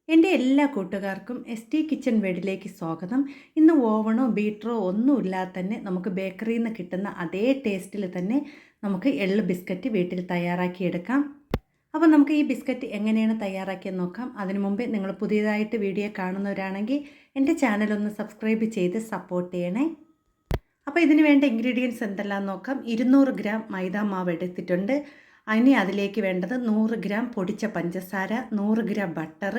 എൻ്റെ എല്ലാ കൂട്ടുകാർക്കും ST കിച്ചൺ വേൾഡിലേക്ക് സ്വാഗതം. ഇന്ന് ഓവണോ ബീറ്ററോ ഒന്നുമില്ലാതെ തന്നെ നമുക്ക് ബേക്കറിയിൽ നിന്ന് കിട്ടുന്ന അതേ ടേസ്റ്റിൽ തന്നെ നമുക്ക് എള്ള് ബിസ്ക്കറ്റ് വീട്ടിൽ തയ്യാറാക്കിയെടുക്കാം. അപ്പോൾ നമുക്ക് ഈ ബിസ്ക്കറ്റ് എങ്ങനെയാണ് തയ്യാറാക്കിയെന്ന് നോക്കാം. അതിനു മുമ്പേ നിങ്ങൾ പുതിയതായിട്ട് വീഡിയോ കാണുന്നവരാണെങ്കിൽ എൻ്റെ ചാനലൊന്ന് സബ്സ്ക്രൈബ് ചെയ്ത് സപ്പോർട്ട് ചെയ്യണേ. അപ്പോൾ ഇതിന് വേണ്ട ഇൻഗ്രീഡിയൻസ് എന്തെല്ലാം നോക്കാം. 200 ഗ്രാം മൈദ മാവ് എടുത്തിട്ടുണ്ട്. ഇനി അതിലേക്ക് വേണ്ടത് 100 ഗ്രാം പൊടിച്ച പഞ്ചസാര, 100 ഗ്രാം ബട്ടർ,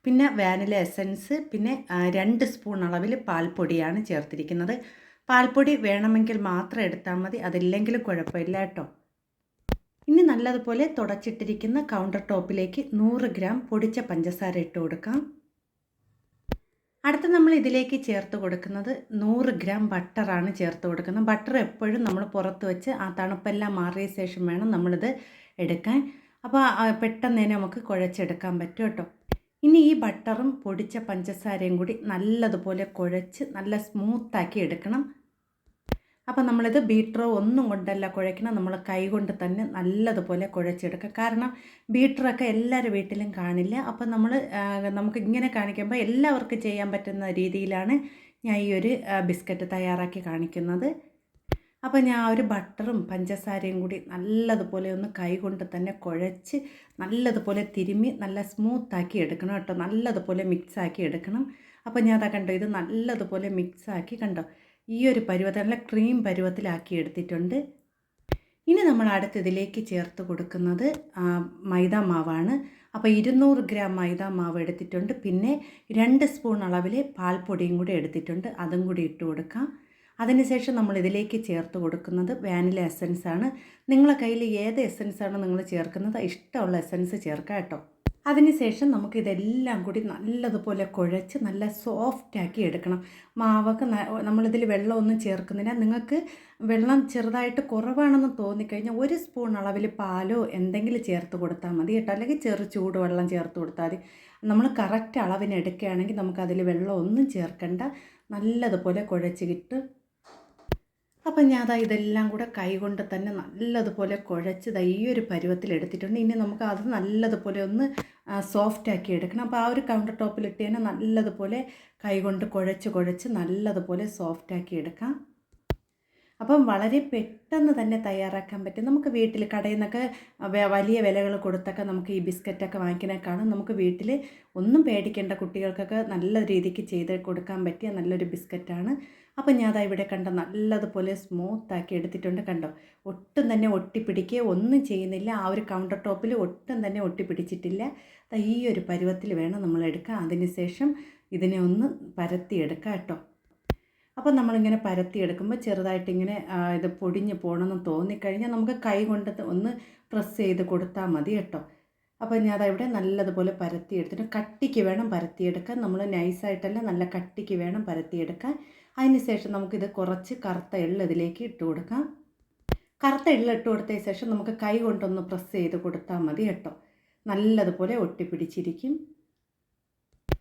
പിന്നെ വാനില എസൻസ്, പിന്നെ 2 സ്പൂൺ അളവിൽ പാൽപ്പൊടിയാണ് ചേർത്തിരിക്കുന്നത്. പാൽപ്പൊടി വേണമെങ്കിൽ മാത്രം എടുത്താൽ മതി, അതില്ലെങ്കിലും കുഴപ്പമില്ല കേട്ടോ. ഇനി നല്ലതുപോലെ തുടച്ചിട്ടിരിക്കുന്ന കൗണ്ടർ ടോപ്പിലേക്ക് 100 ഗ്രാം പൊടിച്ച പഞ്ചസാര ഇട്ട് കൊടുക്കാം. അടുത്ത് നമ്മൾ ഇതിലേക്ക് ചേർത്ത് കൊടുക്കുന്നത് 100 ഗ്രാം ബട്ടറാണ് ചേർത്ത് കൊടുക്കുന്നത്. ബട്ടർ എപ്പോഴും നമ്മൾ പുറത്ത് വെച്ച് ആ തണുപ്പെല്ലാം മാറിയ ശേഷം വേണം നമ്മളിത് എടുക്കാൻ. അപ്പോൾ പെട്ടെന്ന് തന്നെ നമുക്ക് കുഴച്ചെടുക്കാൻ പറ്റും കേട്ടോ. ഇനി ഈ ബട്ടറും പൊടിച്ച പഞ്ചസാരയും കൂടി നല്ലതുപോലെ കുഴച്ച് നല്ല സ്മൂത്താക്കി എടുക്കണം. അപ്പോൾ നമ്മളിത് ബീറ്ററോ ഒന്നും കൊണ്ടല്ല കുഴയ്ക്കണം, നമ്മൾ കൈ കൊണ്ട് തന്നെ നല്ലതുപോലെ കുഴച്ചെടുക്കുക. കാരണം ബീറ്ററൊക്കെ എല്ലാവരുടെ വീട്ടിലും കാണില്ല. അപ്പോൾ നമുക്ക് ഇങ്ങനെ കാണിക്കുമ്പോൾ എല്ലാവർക്കും ചെയ്യാൻ പറ്റുന്ന രീതിയിലാണ് ഞാൻ ഈ ഒരു ബിസ്ക്കറ്റ് തയ്യാറാക്കി കാണിക്കുന്നത്. അപ്പോൾ ഞാൻ ഒരു ബട്ടറും പഞ്ചസാരയും കൂടി നല്ലതുപോലെ ഒന്ന് കൈ കൊണ്ട് തന്നെ കുഴച്ച് നല്ലതുപോലെ തിരുമ്മി നല്ല സ്മൂത്താക്കി എടുക്കണം കേട്ടോ. നല്ലതുപോലെ മിക്സാക്കി എടുക്കണം. അപ്പോൾ ഞാൻ അതാ കണ്ടോ, ഇത് നല്ലതുപോലെ മിക്സാക്കി കണ്ടോ, ഈ ഒരു പരുവത്തിൽ നല്ല ക്രീം പരുവത്തിലാക്കി എടുത്തിട്ടുണ്ട്. ഇനി നമ്മൾ അടുത്തതിലേക്ക് ചേർത്ത് കൊടുക്കുന്നത് മൈദ മാവാണ്. അപ്പോൾ 200 ഗ്രാം മൈദ മാവ് എടുത്തിട്ടുണ്ട്. പിന്നെ 2 സ്പൂൺ അളവിൽ പാൽപ്പൊടിയും കൂടി എടുത്തിട്ടുണ്ട്, അതും കൂടി ഇട്ട് കൊടുക്കാം. അതിനുശേഷം നമ്മൾ ഇതിലേക്ക് ചേർത്ത് കൊടുക്കുന്നത് വാനില എസൻസാണ്. നിങ്ങളുടെ കയ്യിൽ ഏത് എസൻസാണ് നിങ്ങൾ ചേർക്കുന്നത്, ഇഷ്ടമുള്ള എസൻസ് ചേർക്കാം കേട്ടോ. അതിനുശേഷം നമുക്കിതെല്ലാം കൂടി നല്ലതുപോലെ കുഴച്ച് നല്ല സോഫ്റ്റാക്കി എടുക്കണം. മാവൊക്കെ നമ്മളിതിൽ വെള്ളമൊന്നും ചേർക്കുന്നില്ല. നിങ്ങൾക്ക് വെള്ളം ചെറുതായിട്ട് കുറവാണെന്ന് തോന്നിക്കഴിഞ്ഞാൽ 1 സ്പൂൺ അളവിൽ പാലോ എന്തെങ്കിലും ചേർത്ത് കൊടുത്താൽ മതി കേട്ടോ. അല്ലെങ്കിൽ ചൂടുവെള്ളം ചേർത്ത് കൊടുത്താൽ മതി. നമ്മൾ കറക്റ്റ് അളവിന് എടുക്കുകയാണെങ്കിൽ നമുക്കതിൽ വെള്ളമൊന്നും ചേർക്കണ്ട. നല്ലതുപോലെ കുഴച്ചിട്ട് അപ്പം ഞാൻ ഇതെല്ലാം കൂടെ കൈ കൊണ്ട് തന്നെ നല്ലതുപോലെ കുഴച്ച് ഈ ഒരു പരുവത്തിൽ എടുത്തിട്ടുണ്ട്. ഇനി നമുക്ക് അത് നല്ലതുപോലെ ഒന്ന് സോഫ്റ്റാക്കി എടുക്കണം. അപ്പോൾ ആ ഒരു കൗണ്ടർ ടോപ്പിലിട്ട് തന്നെ നല്ലതുപോലെ കൈ കൊണ്ട് കുഴച്ച് നല്ലതുപോലെ സോഫ്റ്റാക്കി എടുക്കാം. അപ്പം വളരെ പെട്ടെന്ന് തന്നെ തയ്യാറാക്കാൻ പറ്റും. നമുക്ക് വീട്ടിൽ കടയിൽ നിന്നൊക്കെ വലിയ വിലകൾ കൊടുത്തൊക്കെ നമുക്ക് ഈ ബിസ്ക്കറ്റൊക്കെ വാങ്ങിക്കുന്നതിനേക്കാളും നമുക്ക് വീട്ടിൽ ഒന്നും പേടിക്കേണ്ട, കുട്ടികൾക്കൊക്കെ നല്ല രീതിക്ക് ചെയ്ത് കൊടുക്കാൻ പറ്റിയ നല്ലൊരു ബിസ്ക്കറ്റാണ്. അപ്പം ഞാൻ ഇവിടെ കണ്ടോ നല്ലതുപോലെ സ്മൂത്താക്കി എടുത്തിട്ടുണ്ട്. കണ്ടോ, ഒട്ടും തന്നെ ഒട്ടിപ്പിടിക്കുകയോ ഒന്നും ചെയ്യുന്നില്ല. ആ ഒരു കൗണ്ടർ ടോപ്പിൽ ഒട്ടും തന്നെ ഒട്ടിപ്പിടിച്ചിട്ടില്ല. ഈ ഒരു പരുവത്തിൽ വേണം നമ്മൾ എടുക്കാൻ. അതിനുശേഷം ഇതിനെ ഒന്ന് പരത്തിയെടുക്കാം കേട്ടോ. അപ്പോൾ നമ്മളിങ്ങനെ പരത്തിയെടുക്കുമ്പോൾ ചെറുതായിട്ടിങ്ങനെ ഇത് പൊടിഞ്ഞ് പോകണമെന്ന് തോന്നിക്കഴിഞ്ഞാൽ നമുക്ക് കൈ കൊണ്ട് ഒന്ന് പ്രസ് ചെയ്ത് കൊടുത്താൽ മതി കേട്ടോ. അപ്പോൾ ഞാൻ അതവിടെ നല്ലതുപോലെ പരത്തിയെടുത്തിട്ട് കട്ടിക്ക് വേണം പരത്തിയെടുക്കാൻ. നമ്മൾ നൈസായിട്ടല്ല, നല്ല കട്ടിക്ക് വേണം പരത്തിയെടുക്കാൻ. അതിന് ശേഷം നമുക്കിത് കുറച്ച് കറുത്ത എള്ള് ഇതിലേക്ക് ഇട്ട് കൊടുക്കാം. കറുത്ത എള്ള് ഇട്ട് കൊടുത്തതിന് ശേഷം നമുക്ക് കൈ കൊണ്ടൊന്ന് പ്രസ് ചെയ്ത് കൊടുത്താൽ മതി കേട്ടോ. നല്ലതുപോലെ ഒട്ടിപ്പിടിച്ചിരിക്കും.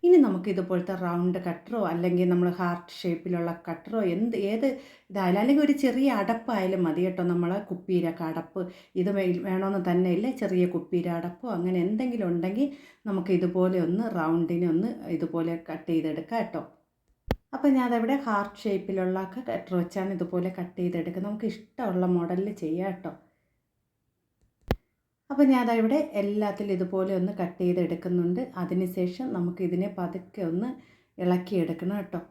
ഇനി നമുക്ക് ഇതുപോലത്തെ റൗണ്ട് കട്ടറോ അല്ലെങ്കിൽ നമ്മൾ ഹാർട്ട് ഷേപ്പിലുള്ള കട്ടറോ ഏത് ഇതായാലും, അല്ലെങ്കിൽ ഒരു ചെറിയ അടപ്പായാലും മതി കേട്ടോ. നമ്മളെ കുപ്പീരൊക്കെ അടപ്പ് ഇത് വേണമെന്ന് തന്നെ ഇല്ല, ചെറിയ കുപ്പീര അടപ്പോ അങ്ങനെ എന്തെങ്കിലും ഉണ്ടെങ്കിൽ നമുക്ക് ഇതുപോലെ ഒന്ന് റൗണ്ടിനൊന്ന് ഇതുപോലെ കട്ട് ചെയ്തെടുക്കാം കേട്ടോ. അപ്പോൾ ഞാൻ അതവിടെ ഹാർട്ട് ഷേപ്പിലുള്ള കട്ടർ വെച്ചാണ് ഇതുപോലെ കട്ട് ചെയ്തെടുക്കുക. നമുക്ക് ഇഷ്ടമുള്ള മോഡലിൽ ചെയ്യാം കേട്ടോ. അപ്പോൾ ഞാൻ ഇവിടെ എല്ലാത്തിലും ഇതുപോലെ ഒന്ന് കട്ട് ചെയ്തെടുക്കുന്നുണ്ട്. അതിനുശേഷം നമുക്ക് ഇതിനെ പതുക്കെ ഒന്ന് ഇളക്കിയെടുക്കണം കേട്ടോ.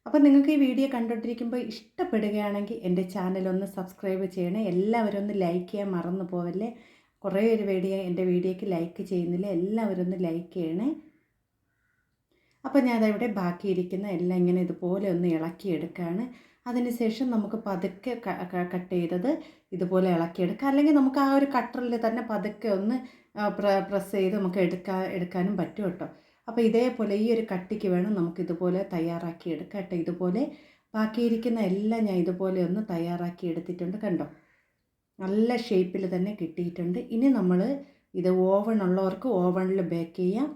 അപ്പോൾ നിങ്ങൾക്ക് ഈ വീഡിയോ കണ്ടുകൊണ്ടിരിക്കുമ്പോൾ ഇഷ്ടപ്പെടുകയാണെങ്കിൽ എൻ്റെ ചാനലൊന്ന് സബ്സ്ക്രൈബ് ചെയ്യണേ. എല്ലാവരും ഒന്ന് ലൈക്ക് ചെയ്യാൻ മറന്നു പോവല്ലേ. കുറേ ഒരു എൻ്റെ വീഡിയോയ്ക്ക് ലൈക്ക് ചെയ്യുന്നില്ല, എല്ലാവരും ഒന്ന് ലൈക്ക് ചെയ്യണേ. അപ്പോൾ ഞാൻ ഇവിടെ ബാക്കിയിരിക്കുന്ന എല്ലാം ഇങ്ങനെ ഇതുപോലെ ഒന്ന് ഇളക്കിയെടുക്കുകയാണ്. അതിനുശേഷം നമുക്ക് പതുക്കെ കട്ട് ചെയ്തത് ഇതുപോലെ ഇളക്കിയെടുക്കാം. അല്ലെങ്കിൽ നമുക്ക് ആ ഒരു കട്ടറിൽ തന്നെ പതുക്കെ ഒന്ന് പ്രസ് ചെയ്ത് നമുക്ക് എടുക്കാനും പറ്റും കേട്ടോ. അപ്പോൾ ഇതേപോലെ ഈ ഒരു കട്ടിക്ക് വേണം നമുക്കിതുപോലെ തയ്യാറാക്കി എടുക്കാം കേട്ടോ. ഇതുപോലെ ബാക്കിയിരിക്കുന്ന എല്ലാം ഞാൻ ഇതുപോലെ ഒന്ന് തയ്യാറാക്കി എടുത്തിട്ടുണ്ട്. കണ്ടോ, നല്ല ഷേപ്പിൽ തന്നെ കിട്ടിയിട്ടുണ്ട്. ഇനി നമ്മൾ ഇത് ഓവൺ ഉള്ളവർക്ക് ഓവണിൽ ബേക്ക് ചെയ്യാം.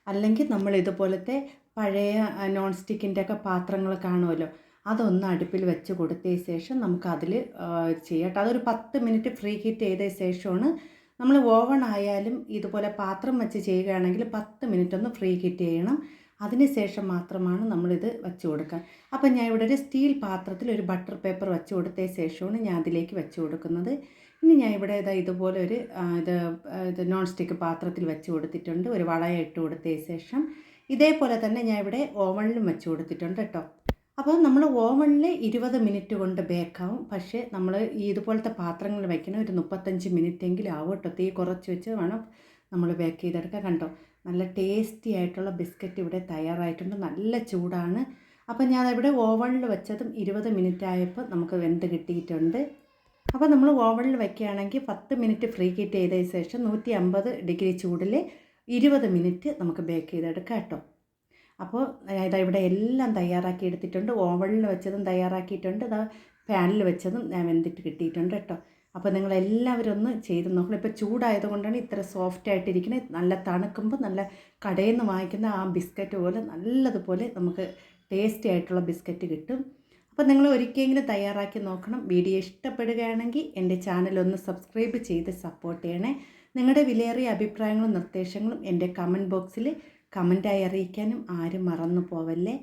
അല്ലെങ്കിൽ നമ്മൾ ഇതുപോലത്തെ പഴയ നോൺ സ്റ്റിക്കിൻ്റെ ഒക്കെ പാത്രങ്ങൾ കാണുമല്ലോ, അതൊന്ന് അടുപ്പിൽ വെച്ച് കൊടുത്തതിന് ശേഷം നമുക്കതിൽ ചെയ്യട്ടെ. അതൊരു 10 മിനിറ്റ് ഫ്രീ ഹീറ്റ് ചെയ്തതിന് ശേഷമാണ് നമ്മൾ ഓവൺ ആയാലും ഇതുപോലെ പാത്രം വെച്ച് ചെയ്യുകയാണെങ്കിൽ 10 മിനിറ്റ് ഒന്ന് ഫ്രീ ഹീറ്റ് ചെയ്യണം. അതിനുശേഷം മാത്രമാണ് നമ്മളിത് വെച്ച് കൊടുക്കുക. അപ്പം ഞാൻ ഇവിടെ ഒരു സ്റ്റീൽ പാത്രത്തിൽ ഒരു ബട്ടർ പേപ്പർ വെച്ച് കൊടുത്തതിന് ശേഷമാണ് ഞാൻ അതിലേക്ക് വെച്ച് കൊടുക്കുന്നത്. ഇനി ഞാൻ ഇവിടെ ഇതുപോലെ ഒരു ഇത് നോൺ സ്റ്റിക്ക് പാത്രത്തിൽ വെച്ച് കൊടുത്തിട്ടുണ്ട്. ഒരു വളയം ഇട്ട് കൊടുത്തതിന് ശേഷം ഇതേപോലെ തന്നെ ഞാൻ ഇവിടെ ഓവണിലും വെച്ച് കൊടുത്തിട്ടുണ്ട് കേട്ടോ. അപ്പോൾ നമ്മൾ ഓവണിൽ 20 മിനിറ്റ് കൊണ്ട് ബേക്കാവും. പക്ഷേ നമ്മൾ ഇതുപോലത്തെ പാത്രങ്ങൾ വയ്ക്കണം ഒരു 35 മിനിറ്റെങ്കിലും ആവും കേട്ടോ. തീ കുറച്ച് വെച്ച് വേണം നമ്മൾ ബേക്ക് ചെയ്തെടുക്കാൻ. കണ്ടോ, നല്ല ടേസ്റ്റി ആയിട്ടുള്ള ബിസ്ക്കറ്റ് ഇവിടെ തയ്യാറായിട്ടുണ്ട്. നല്ല ചൂടാണ്. അപ്പോൾ ഞാനിവിടെ ഓവണിൽ വെച്ചതും 20 മിനിറ്റ് ആയപ്പോൾ നമുക്ക് വെന്ത് കിട്ടിയിട്ടുണ്ട്. അപ്പോൾ നമ്മൾ ഓവണിൽ വയ്ക്കുകയാണെങ്കിൽ 10 മിനിറ്റ് ഫ്രീ ഹീറ്റ് ചെയ്തതിന് ശേഷം 150 ഡിഗ്രി ചൂടിൽ 20 മിനിറ്റ് നമുക്ക് ബേക്ക് ചെയ്തെടുക്കാം കേട്ടോ. അപ്പോൾ ഇവിടെ എല്ലാം തയ്യാറാക്കി എടുത്തിട്ടുണ്ട്. ഓവണിൽ വെച്ചതും തയ്യാറാക്കിയിട്ടുണ്ട്. പാനിൽ വെച്ചതും ഞാൻ വെന്തിട്ട് കിട്ടിയിട്ടുണ്ട് കേട്ടോ. അപ്പോൾ നിങ്ങളെല്ലാവരും ഒന്ന് ചെയ്ത് നോക്കണം. ഇപ്പോൾ ചൂടായതുകൊണ്ടാണ് ഇത്ര സോഫ്റ്റ് ആയിട്ടിരിക്കുന്നത്. നല്ല തണുക്കുമ്പോൾ നല്ല കടയിൽ നിന്ന് വാങ്ങിക്കുന്ന ആ ബിസ്ക്കറ്റ് പോലെ നല്ലതുപോലെ നമുക്ക് ടേസ്റ്റി ആയിട്ടുള്ള ബിസ്ക്കറ്റ് കിട്ടും. അപ്പോൾ നിങ്ങൾ ഒരിക്കലെങ്കിലും തയ്യാറാക്കി നോക്കണം. വീഡിയോ ഇഷ്ടപ്പെടുകയാണെങ്കിൽ എൻ്റെ ചാനലൊന്ന് സബ്സ്ക്രൈബ് ചെയ്ത് സപ്പോർട്ട് ചെയ്യണേ. നിങ്ങളുടെ വിലയേറിയ അഭിപ്രായങ്ങളും നിർദ്ദേശങ്ങളും എൻ്റെ കമൻറ്റ് ബോക്സിൽ കമൻറ്റായി അറിയിക്കാനും ആരും മറന്നു പോവല്ലേ.